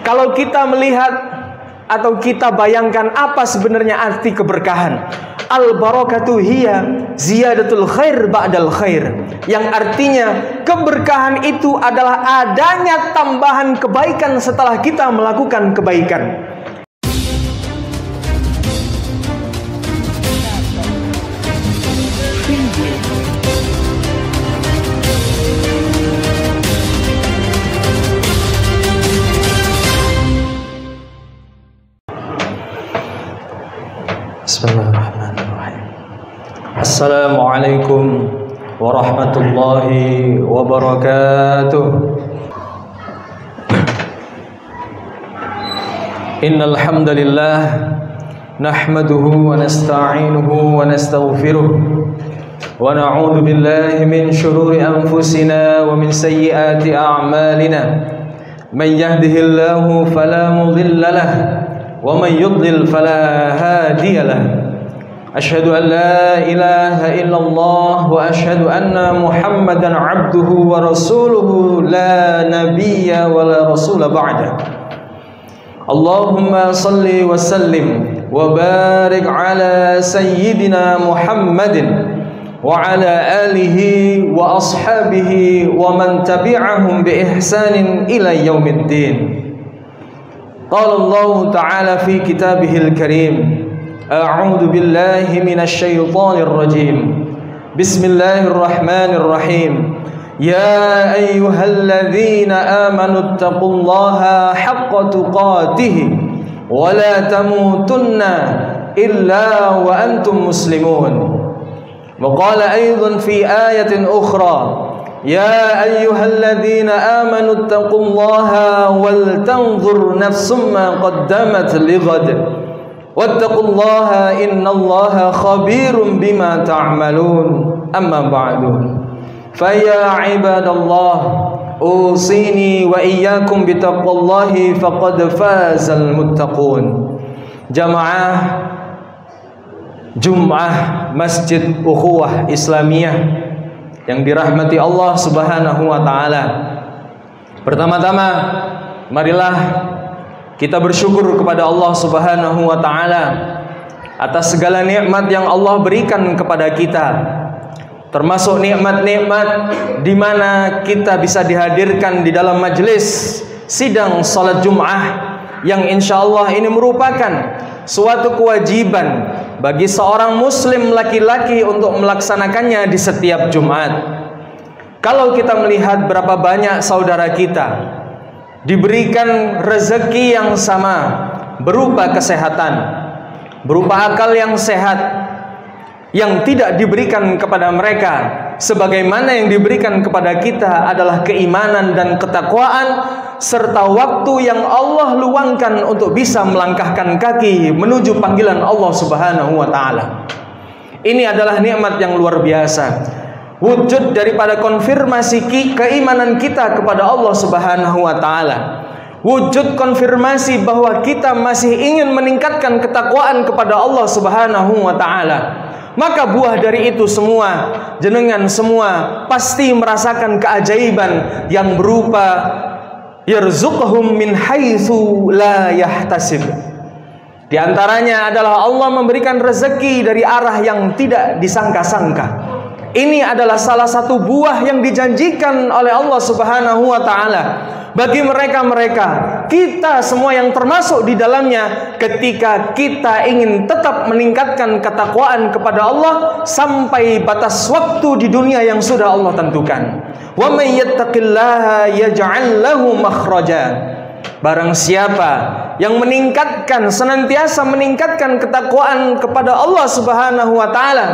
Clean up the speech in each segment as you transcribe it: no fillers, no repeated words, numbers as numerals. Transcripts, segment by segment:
Kalau kita melihat atau kita bayangkan apa sebenarnya arti keberkahan, al-barakatu hiya ziyadatul khair ba'dal khair, yang artinya keberkahan itu adalah adanya tambahan kebaikan setelah kita melakukan kebaikan. Bismillahirrahmanirrahim. Assalamualaikum warahmatullahi wabarakatuh. Innal hamdalillah nahmaduhu wa nasta'inuhu wa nastaghfiruh wa na'udzu billahi min shururi anfusina wa min sayyiati a'malina. Man yahdihillahu fala mudilla lahu ومن يضلل فلا هادي له أشهد أن لا إله إلا الله وأشهد أن محمدا عبده ورسوله لا نبي ولا رسول بعده اللهم صل وسلم وبارك على سيدنا محمد وعلى آله وأصحابه ومن تبعهم بإحسان إلى يوم الدين. قال الله تعالى في كتابه الكريم أعوذ بالله من الشيطان الرجيم بسم الله الرحمن الرحيم يا أيها الذين آمنوا اتقوا الله حق تقاته ولا تموتن إلا وأنتم مسلمون. وقال أيضا في آية أخرى يا أيها الذين آمنوا اتقوا الله ولتنظر نفس ما قدمت لغد واتقوا الله إن الله خبير بما تعملون. أما بعد فيا عباد الله أوصيني وإياكم بتقوى الله فقد فاز المتقون. Jamaah Jum'ah Masjid Ukhuwah Islamiyah yang dirahmati Allah Subhanahu wa taala. Pertama-tama marilah kita bersyukur kepada Allah Subhanahu wa taala atas segala nikmat yang Allah berikan kepada kita. Termasuk nikmat-nikmat di mana kita bisa dihadirkan di dalam majelis sidang salat Jum'ah yang insyaallah ini merupakan suatu kewajiban bagi seorang muslim laki-laki untuk melaksanakannya di setiap Jumat. Kalau kita melihat berapa banyak saudara kita diberikan rezeki yang sama berupa kesehatan, berupa akal yang sehat, yang tidak diberikan kepada mereka sebagaimana yang diberikan kepada kita adalah keimanan dan ketakwaan serta waktu yang Allah luangkan untuk bisa melangkahkan kaki menuju panggilan Allah Subhanahu wa taala. Ini adalah nikmat yang luar biasa. Wujud daripada konfirmasi keimanan kita kepada Allah Subhanahu wa taala. Wujud konfirmasi bahwa kita masih ingin meningkatkan ketakwaan kepada Allah Subhanahu wa taala. Maka buah dari itu semua, jenengan semua pasti merasakan keajaiban yang berupa yarzuqhum min haitsu la yahtasib. Di antaranya adalah Allah memberikan rezeki dari arah yang tidak disangka-sangka. Ini adalah salah satu buah yang dijanjikan oleh Allah Subhanahu wa taala bagi mereka-mereka, kita semua yang termasuk di dalamnya, ketika kita ingin tetap meningkatkan ketakwaan kepada Allah sampai batas waktu di dunia yang sudah Allah tentukan. Wa may yattaqillaha yaj'al lahu makhraja. Barang siapa yang senantiasa meningkatkan ketakwaan kepada Allah Subhanahu wa taala,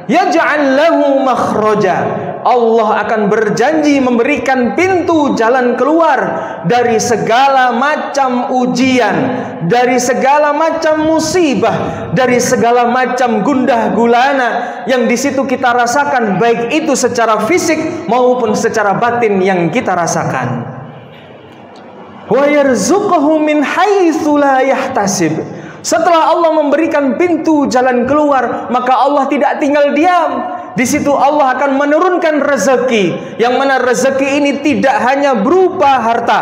yaj'al lahu makhraja, Allah akan berjanji memberikan pintu jalan keluar dari segala macam ujian, dari segala macam musibah, dari segala macam gundah gulana yang di situ kita rasakan, baik itu secara fisik maupun secara batin yang kita rasakan. Wa yarzuqhu min haitsu la yahtasib. Setelah Allah memberikan pintu jalan keluar, maka Allah tidak tinggal diam. Di situ Allah akan menurunkan rezeki, yang mana rezeki ini tidak hanya berupa harta,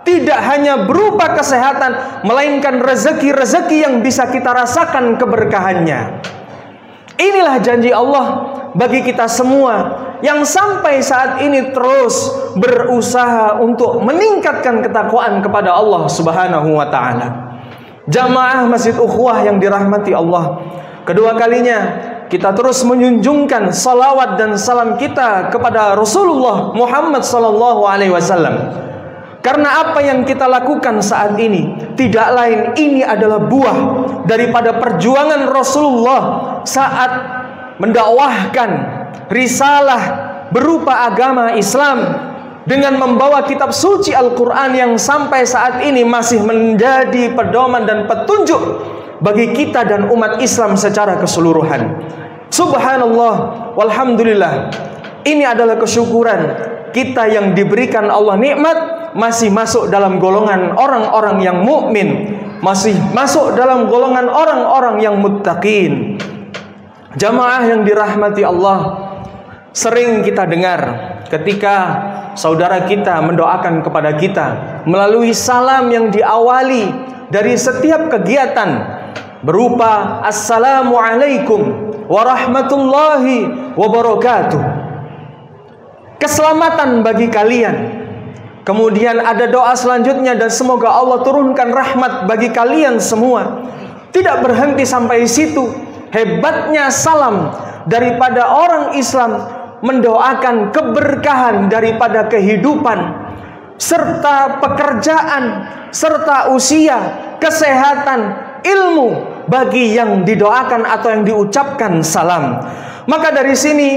tidak hanya berupa kesehatan, melainkan rezeki-rezeki yang bisa kita rasakan keberkahannya. Inilah janji Allah bagi kita semua yang sampai saat ini terus berusaha untuk meningkatkan ketakwaan kepada Allah Subhanahu wa taala. Jamaah Masjid Ukhuwah yang dirahmati Allah, kedua kalinya kita terus menjunjungkan salawat dan salam kita kepada Rasulullah Muhammad sallallahu alaihi wasallam. Karena apa yang kita lakukan saat ini tidak lain, ini adalah buah daripada perjuangan Rasulullah saat mendakwahkan risalah berupa agama Islam dengan membawa kitab suci Al-Quran yang sampai saat ini masih menjadi pedoman dan petunjuk bagi kita dan umat Islam secara keseluruhan. Subhanallah, walhamdulillah. Ini adalah kesyukuran kita yang diberikan Allah nikmat, masih masuk dalam golongan orang-orang yang mukmin, masih masuk dalam golongan orang-orang yang muttaqin. Jamaah yang dirahmati Allah, sering kita dengar ketika saudara kita mendoakan kepada kita melalui salam yang diawali dari setiap kegiatan berupa Assalamualaikum warahmatullahi wabarakatuh, keselamatan bagi kalian. Kemudian ada doa selanjutnya, dan semoga Allah turunkan rahmat bagi kalian semua. Tidak berhenti sampai situ. Hebatnya salam daripada orang Islam mendoakan keberkahan daripada kehidupan, serta pekerjaan, serta usia, kesehatan, ilmu bagi yang didoakan atau yang diucapkan salam. Maka dari sini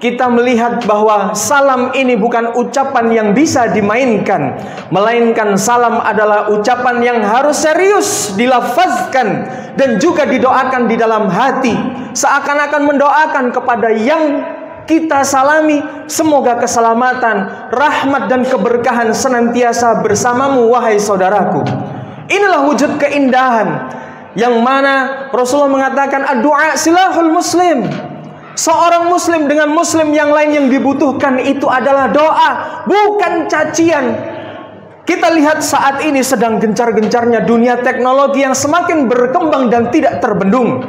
kita melihat bahwa salam ini bukan ucapan yang bisa dimainkan, melainkan salam adalah ucapan yang harus serius dilafazkan dan juga didoakan di dalam hati, seakan-akan mendoakan kepada yang kita salami, semoga keselamatan, rahmat dan keberkahan senantiasa bersamamu wahai saudaraku. Inilah wujud keindahan yang mana Rasulullah mengatakan ad-du'a silahul muslim. Seorang muslim dengan muslim yang lain yang dibutuhkan itu adalah doa, bukan cacian. Kita lihat saat ini sedang gencar-gencarnya dunia teknologi yang semakin berkembang dan tidak terbendung.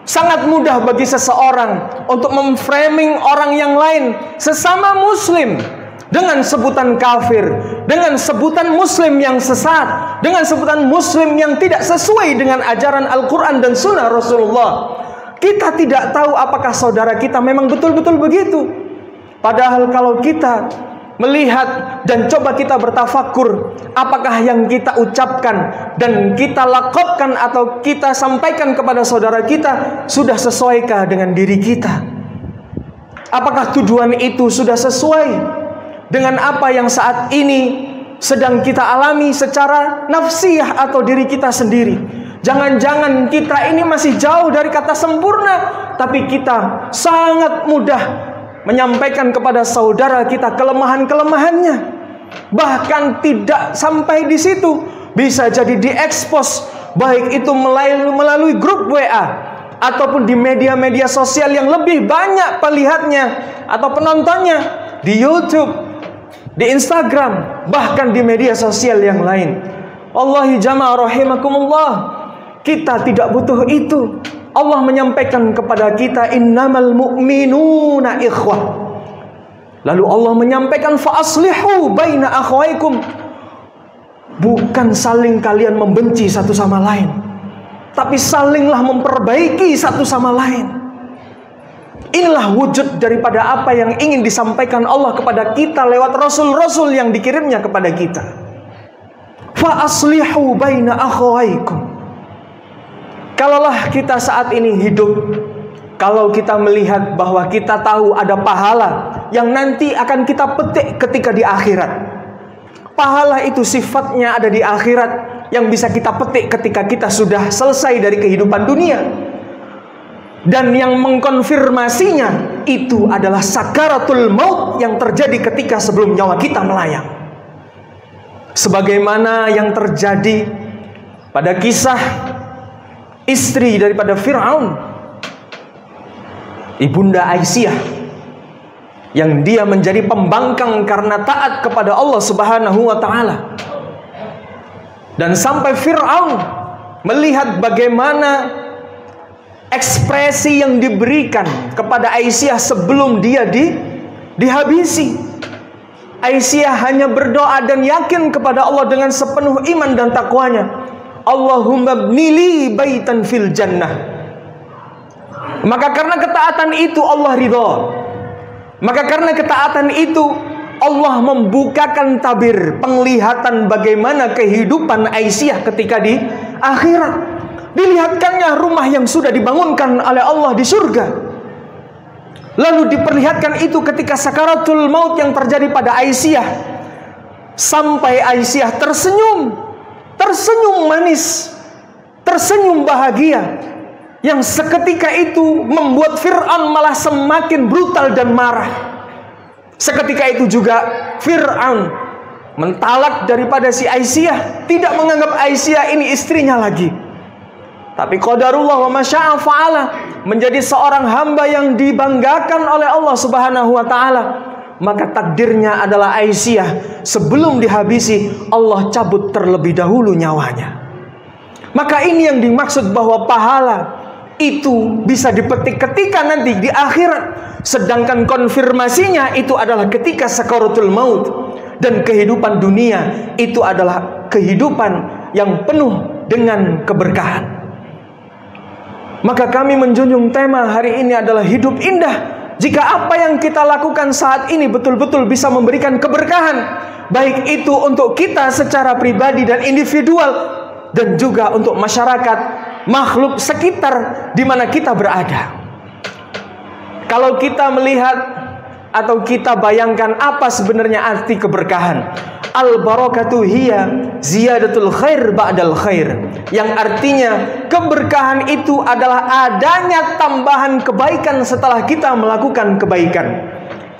Sangat mudah bagi seseorang untuk memframing orang yang lain sesama muslim dengan sebutan kafir, dengan sebutan muslim yang sesat, dengan sebutan muslim yang tidak sesuai dengan ajaran Al-Quran dan Sunnah Rasulullah. Kita tidak tahu apakah saudara kita memang betul-betul begitu. Padahal kalau kita melihat dan coba kita bertafakur, apakah yang kita ucapkan dan kita lakopkan atau kita sampaikan kepada saudara kita sudah sesuaikah dengan diri kita? Apakah tujuan itu sudah sesuai dengan apa yang saat ini sedang kita alami secara nafsiyah atau diri kita sendiri? Jangan-jangan kita ini masih jauh dari kata sempurna, tapi kita sangat mudah menyampaikan kepada saudara kita kelemahan-kelemahannya. Bahkan tidak sampai di situ, bisa jadi diekspos, baik itu melalui grup WA ataupun di media-media sosial yang lebih banyak pelihatnya atau penontonnya, di YouTube, di Instagram, bahkan di media sosial yang lain. Wallahi jamaah rahimakumullah, kita tidak butuh itu. Allah menyampaikan kepada kita innamal mu'minuna ikhwah. Lalu Allah menyampaikan fa aslihu baina akhwaikum. Bukan saling kalian membenci satu sama lain, tapi salinglah memperbaiki satu sama lain. Inilah wujud daripada apa yang ingin disampaikan Allah kepada kita lewat rasul-rasul yang dikirimnya kepada kita. Fa aslihu baina akhwaikum. Kalaulah kita saat ini hidup, kalau kita melihat bahwa kita tahu ada pahala yang nanti akan kita petik ketika di akhirat. Pahala itu sifatnya ada di akhirat, yang bisa kita petik ketika kita sudah selesai dari kehidupan dunia. Dan yang mengkonfirmasinya itu adalah sakaratul maut yang terjadi ketika sebelum nyawa kita melayang. Sebagaimana yang terjadi pada kisah istri daripada Fir'aun, Ibunda Aisyah, yang dia menjadi pembangkang karena taat kepada Allah Subhanahu wa ta'ala. Dan sampai Fir'aun melihat bagaimana ekspresi yang diberikan kepada Aisyah sebelum dia dihabisi. Aisyah hanya berdoa dan yakin kepada Allah dengan sepenuh iman dan takwanya. Allahumma bnili baitan fil jannah. Maka karena ketaatan itu Allah ridha. Maka karena ketaatan itu Allah membukakan tabir penglihatan bagaimana kehidupan Aisyah ketika di akhirat. Dilihatkannya rumah yang sudah dibangunkan oleh Allah di surga. Lalu diperlihatkan itu ketika sakaratul maut yang terjadi pada Aisyah. Sampai Aisyah tersenyum. Tersenyum manis. Tersenyum bahagia. Yang seketika itu membuat Fir'aun malah semakin brutal dan marah. Seketika itu juga Fir'aun mentalak daripada si Aisyah, tidak menganggap Aisyah ini istrinya lagi. Tapi qadarullah wa masya'a fa'ala, menjadi seorang hamba yang dibanggakan oleh Allah Subhanahu wa taala. Maka takdirnya adalah Aisyah sebelum dihabisi Allah cabut terlebih dahulu nyawanya. Maka ini yang dimaksud bahwa pahala itu bisa dipetik ketika nanti di akhirat. Sedangkan konfirmasinya itu adalah ketika sakaratul maut. Dan kehidupan dunia itu adalah kehidupan yang penuh dengan keberkahan. Maka kami menjunjung tema hari ini adalah hidup indah. Jika apa yang kita lakukan saat ini betul-betul bisa memberikan keberkahan, baik itu untuk kita secara pribadi dan individual, dan juga untuk masyarakat, makhluk sekitar di mana kita berada. Kalau kita melihat atau kita bayangkan apa sebenarnya arti keberkahan, al-barakatu hiya ziyadatul khair ba'dal khair, yang artinya keberkahan itu adalah adanya tambahan kebaikan setelah kita melakukan kebaikan.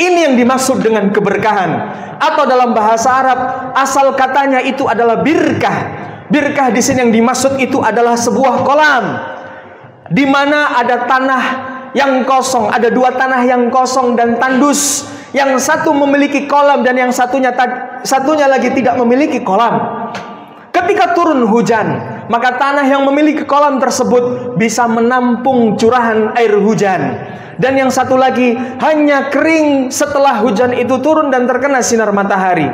Ini yang dimaksud dengan keberkahan, atau dalam bahasa Arab asal katanya itu adalah birkah. Birkah di sini yang dimaksud itu adalah sebuah kolam di mana ada tanah yang kosong, ada dua tanah yang kosong dan tandus. Yang satu memiliki kolam dan yang satunya lagi tidak memiliki kolam. Ketika turun hujan, maka tanah yang memiliki kolam tersebut bisa menampung curahan air hujan. Dan yang satu lagi hanya kering setelah hujan itu turun dan terkena sinar matahari.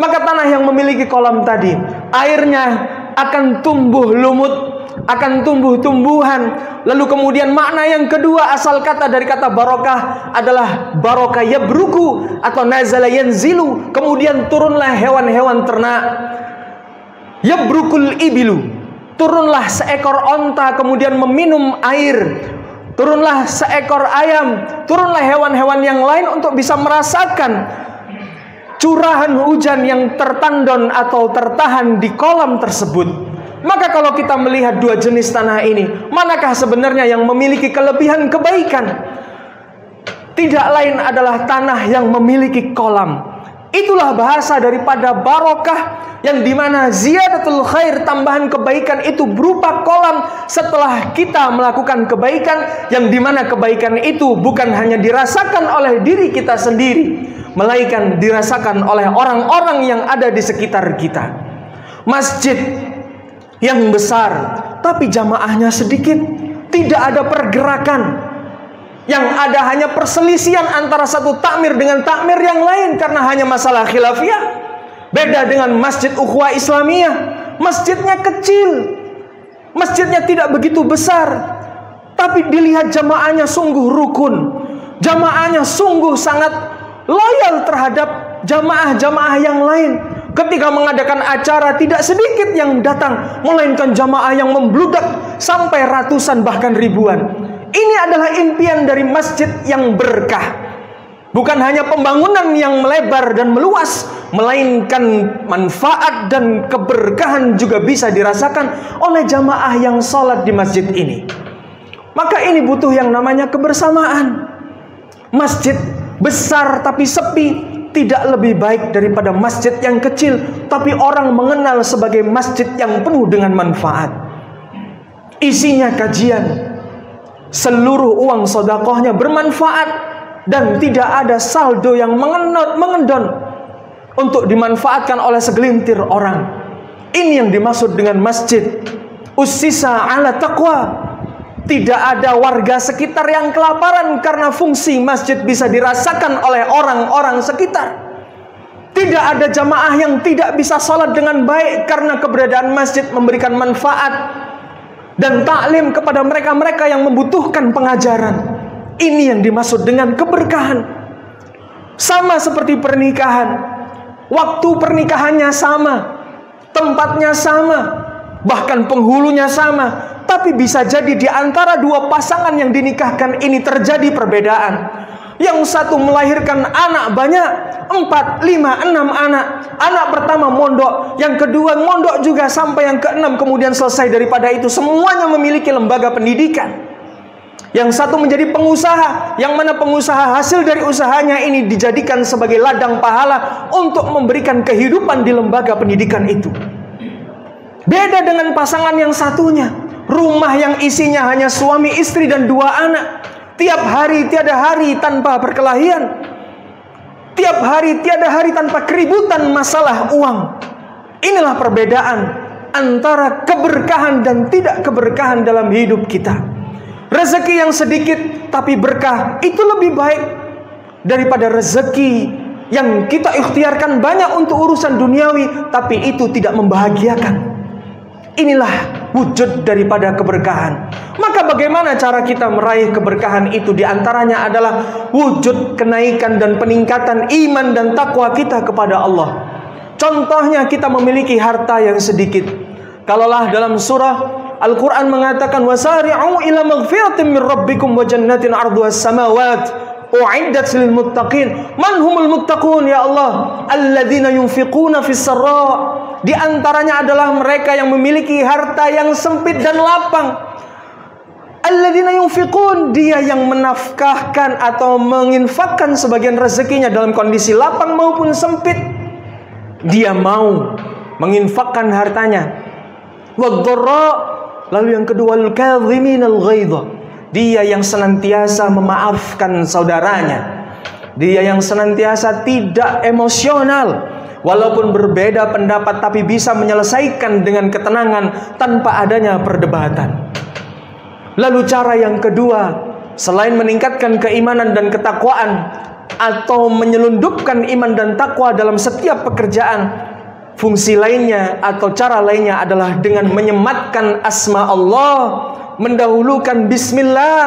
Maka tanah yang memiliki kolam tadi, airnya akan tumbuh lumut, akan tumbuh-tumbuhan. Lalu kemudian makna yang kedua asal kata dari kata barokah adalah barokah yabruku atau nazala yanzilu. Kemudian turunlah hewan-hewan ternak. Yabrukul ibilu, turunlah seekor onta kemudian meminum air. Turunlah seekor ayam, turunlah hewan-hewan yang lain untuk bisa merasakan curahan hujan yang tertandon atau tertahan di kolam tersebut. Maka kalau kita melihat dua jenis tanah ini, manakah sebenarnya yang memiliki kelebihan kebaikan? Tidak lain adalah tanah yang memiliki kolam. Itulah bahasa daripada barokah, yang dimana ziyadatul khair, tambahan kebaikan itu berupa kolam setelah kita melakukan kebaikan, yang dimana kebaikan itu bukan hanya dirasakan oleh diri kita sendiri, melainkan dirasakan oleh orang-orang yang ada di sekitar kita. Masjid yang besar tapi jamaahnya sedikit, tidak ada pergerakan, yang ada hanya perselisihan antara satu takmir dengan takmir yang lain karena hanya masalah khilafiyah. Beda dengan masjid ukhuwah Islamiyah, masjidnya kecil, masjidnya tidak begitu besar, tapi dilihat jamaahnya sungguh rukun, jamaahnya sungguh sangat loyal terhadap jamaah-jamaah yang lain. Ketika mengadakan acara tidak sedikit yang datang, melainkan jamaah yang membludak sampai ratusan bahkan ribuan. Ini adalah impian dari masjid yang berkah. Bukan hanya pembangunan yang melebar dan meluas, melainkan manfaat dan keberkahan juga bisa dirasakan oleh jamaah yang sholat di masjid ini. Maka ini butuh yang namanya kebersamaan. Masjid besar tapi sepi tidak lebih baik daripada masjid yang kecil tapi orang mengenal sebagai masjid yang penuh dengan manfaat. Isinya kajian, seluruh uang sedekahnya bermanfaat, dan tidak ada saldo yang mengendon untuk dimanfaatkan oleh segelintir orang. Ini yang dimaksud dengan masjid ussisa ala taqwa. Tidak ada warga sekitar yang kelaparan karena fungsi masjid bisa dirasakan oleh orang-orang sekitar. Tidak ada jamaah yang tidak bisa sholat dengan baik karena keberadaan masjid memberikan manfaat dan taklim kepada mereka-mereka yang membutuhkan pengajaran. Ini yang dimaksud dengan keberkahan. Sama seperti pernikahan. Waktu pernikahannya sama, tempatnya sama, bahkan penghulunya sama. Tapi bisa jadi di antara dua pasangan yang dinikahkan ini terjadi perbedaan. Yang satu melahirkan anak banyak, 4, 5, 6 anak. Anak pertama mondok, yang kedua mondok juga sampai yang ke-6. Kemudian selesai daripada itu semuanya memiliki lembaga pendidikan. Yang satu menjadi pengusaha, yang mana pengusaha hasil dari usahanya ini dijadikan sebagai ladang pahala untuk memberikan kehidupan di lembaga pendidikan itu. Beda dengan pasangan yang satunya. Rumah yang isinya hanya suami istri dan 2 anak. Tiap hari tiada hari tanpa perkelahian. Tiap hari tiada hari tanpa keributan masalah uang. Inilah perbedaan antara keberkahan dan tidak keberkahan dalam hidup kita. Rezeki yang sedikit tapi berkah itu lebih baik daripada rezeki yang kita ikhtiarkan banyak untuk urusan duniawi tapi itu tidak membahagiakan. Inilah wujud daripada keberkahan. Maka bagaimana cara kita meraih keberkahan itu? Di antaranya adalah wujud kenaikan dan peningkatan iman dan takwa kita kepada Allah. Contohnya kita memiliki harta yang sedikit. Kalaulah dalam surah Al-Quran mengatakan wasari'u ila maghfiratin min rabbikum wa jannatin 'arduhas samawat u'iddat lil muttaqin. Man humul muttaqun ya Allah? Alladzina yunfiquna fis sarra'. Di antaranya adalah mereka yang memiliki harta yang sempit dan lapang. Alladzina yunfiqun, dia yang menafkahkan atau menginfakkan sebagian rezekinya dalam kondisi lapang maupun sempit. Dia mau menginfakkan hartanya. Wadh-dharra, lalu yang kedua al-kadhiminal ghaidha. Dia yang senantiasa memaafkan saudaranya. Dia yang senantiasa tidak emosional. Walaupun berbeda pendapat tapi bisa menyelesaikan dengan ketenangan tanpa adanya perdebatan. Lalu cara yang kedua, selain meningkatkan keimanan dan ketakwaan atau menyelundupkan iman dan takwa dalam setiap pekerjaan, fungsi lainnya atau cara lainnya adalah dengan menyematkan asma Allah, mendahulukan bismillah,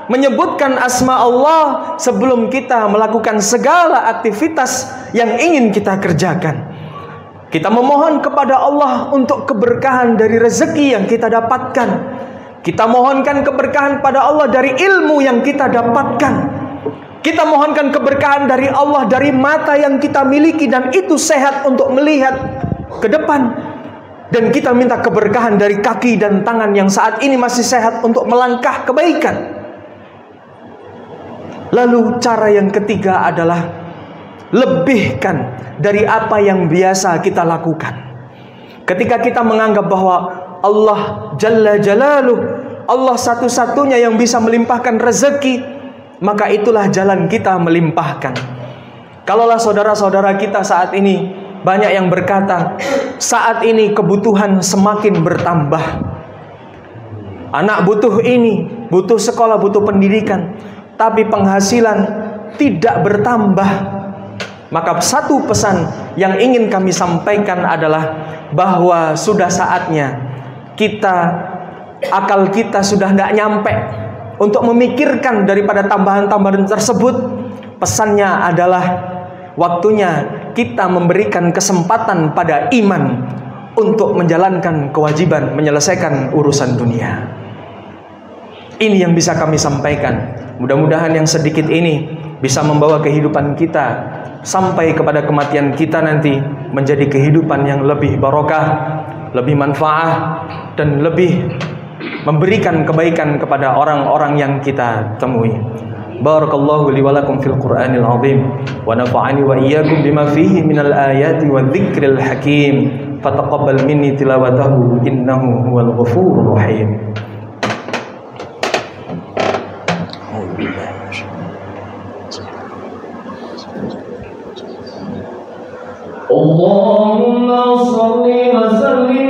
menyebutkan asma Allah sebelum kita melakukan segala aktivitas yang ingin kita kerjakan. Kita memohon kepada Allah untuk keberkahan dari rezeki yang kita dapatkan. Kita mohonkan keberkahan pada Allah dari ilmu yang kita dapatkan. Kita mohonkan keberkahan dari Allah dari mata yang kita miliki dan itu sehat untuk melihat ke depan. Dan kita minta keberkahan dari kaki dan tangan yang saat ini masih sehat untuk melangkah kebaikan. Lalu cara yang ketiga adalah lebihkan dari apa yang biasa kita lakukan. Ketika kita menganggap bahwa Allah Jalla Jalaluh, Allah satu-satunya yang bisa melimpahkan rezeki, maka itulah jalan kita melimpahkan. Kalaulah saudara-saudara kita saat ini banyak yang berkata, saat ini kebutuhan semakin bertambah. Anak butuh ini, butuh sekolah, butuh pendidikan, tapi penghasilan tidak bertambah. Maka satu pesan yang ingin kami sampaikan adalah bahwa sudah saatnya akal kita sudah tidak nyampe untuk memikirkan daripada tambahan-tambahan tersebut. Pesannya adalah waktunya kita memberikan kesempatan pada iman untuk menjalankan kewajiban menyelesaikan urusan dunia. Ini yang bisa kami sampaikan. Mudah-mudahan yang sedikit ini bisa membawa kehidupan kita sampai kepada kematian kita nanti menjadi kehidupan yang lebih barokah, lebih manfaat, dan lebih memberikan kebaikan kepada orang-orang yang kita temui. Barakallahu li wa lakum fil Qur'anil azim wa nafa'ani wa iyyakum bima fihi minal ayati wa dzikril hakim. Fataqabbal minni tilawatahu innahu huwal ghafurur rahim. Allahumma shalli wa sallim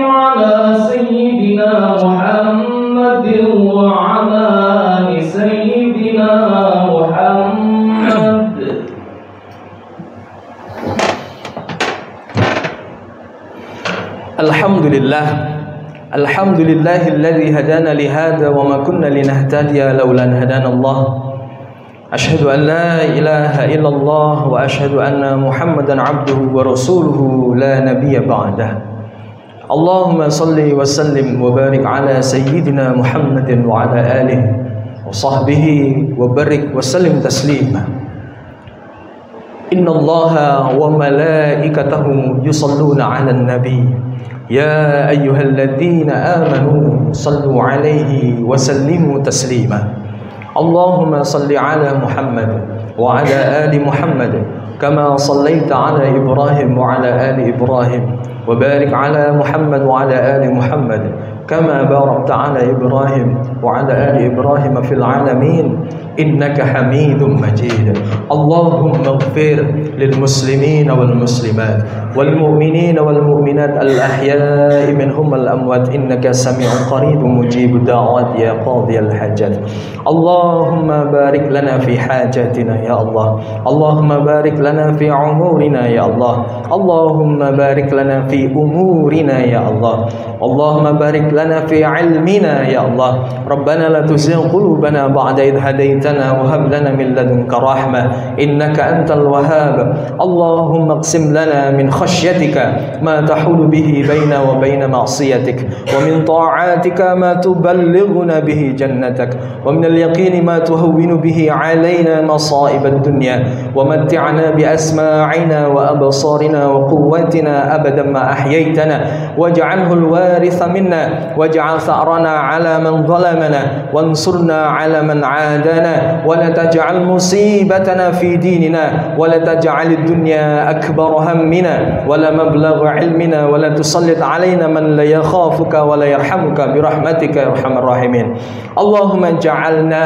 Alhamdulillah, alhamdulillahilladzi hadana li hadza wa ma kunna linahtadiya laula an hadanallah. Asyhadu an la ilaha illallah wa asyhadu anna Muhammadan abduhu wa rasuluhu la nabiyya ba'dah. Allahumma salli wa sallim wa barik ala sayyidina Muhammadin wa ala alihi wa sahbihi wa barik wa sallim taslima. Inna Allaha wa malaikatahu yusalluna 'alan nabi. Ya ayyuhalladzina amanu sallu 'alaihi wa sallimu taslima. Allahumma salli 'ala Muhammad wa 'ala ali Muhammad kama sallaita 'ala Ibrahim wa 'ala ali Ibrahim wa barik 'ala Muhammad wa 'ala ali Muhammad kama barakta 'ala Ibrahim wa 'ala ali Ibrahim fil 'alamin innaka Hamidum Majid. Allahumma ighfir lil muslimin wal muslimat wal mu'minin wal mu'minat al ahya'i minhum al amwat innaka sami'un qaribun mujibud da'wat ya qadhiyal hajat. Allahumma barik lana fi hajatina ya Allah. Allahumma barik lana fi umurina ya Allah. Allahumma barik lana fi umurina ya Allah. Allahumma barik lana fi ilmina ya Allah. Rabbana la tuzigh qulubana ba'da idh hadaytana wa hab lana min ladunka rahmah innaka antal wahhab. Allahumma aqsim lana min khashyatika ma tahulu bihi baina wa baina ma'siyatik wa min ta'atika ma tuballighuna bihi jannatak wa min al-yaqini ma tuhawwinu bihi alayna masa'ib ad-dunya wa matti'na bi asma'ina wa absarina wa quwwatina abadan ma ahyaytana waj'alhu al-waritha minna waj'al tha'rana 'ala man zalamana wansurna 'ala man 'adana wa la taj'al musibatana fi dinina wa la taj'al ad-dunya akbar hammina wa la mablagha 'ilmina wa la tusallit 'alaina man la yakhafuka wa la yarhamuka bi rahmatika ya arhamar rahimin. Allahumma ij'alna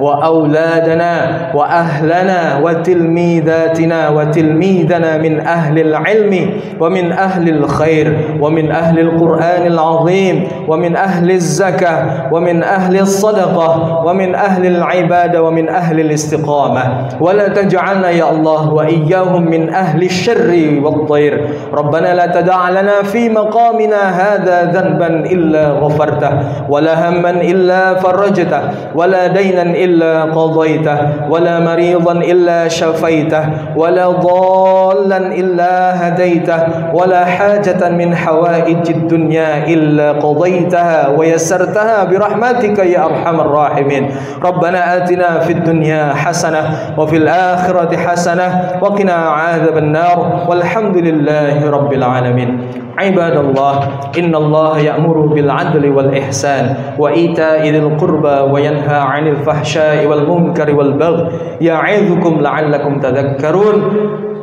wa auladana wa ahlana wa tilmidatina wa tilmidana min ahli al-'ilmi wa min ahli al-khair wa min ahli al-Qur'an al-'azim wa min ahli az-zakah wa min ahli as-sadaqah wa min ahli al-'ibadah wa min ahli al-istiqamah wa la taj'alna ya Allah wa iyyahum min ahli asy-syarri wat-thair. Rabbana la tada' lana fi maqamina hadha dhanban illa ghafartah wa la hamman illa farajtah wa la daynan illa qadaytah wa la maridan illa shafaitah wa la dhallan illa hadaitah wa la hajatan min hawaijid dunya illa qadaytaha wa yassartaha bi rahmatika ya arhamar rahimin. Rabbana atina fid dunya hasanah wa fil akhirati hasanah wa qina 'adzaban nar walhamdulillahi rabbil alamin. Ibadallah, innallaha ya'muru bil 'adli wal ihsan wa ita'i dzil qurba wa yanha 'anil fahsya'i wal munkari wal baghi ya'idzukum la'allakum tadhakkarun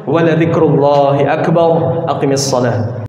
wa la dzikrullahi akbar. Aqimis shalah.